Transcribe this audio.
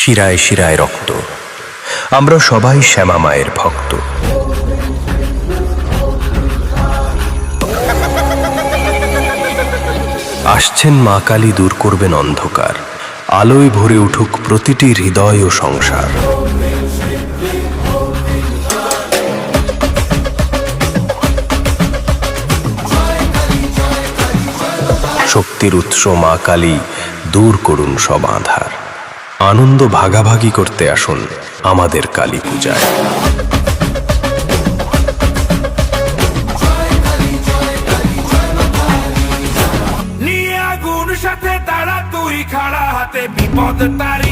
শিরায় শিরায় রক্ত। আমরা সবাই শ্যামা মায়ের ভক্ত। আসছেন মা কালী, দূর করবেন অন্ধকার, আলোয় ভরে উঠুক প্রতিটি হৃদয় ও সংসার। শক্তির উৎস মা কালী, দূর করুন সব আঁধার। আনন্দ ভাগাভাগি করতে আসুন আমাদের কালী পূজায়। নিয়ে আগুন সাথে তারা তুই খাড়া হাতে বিপদ তারি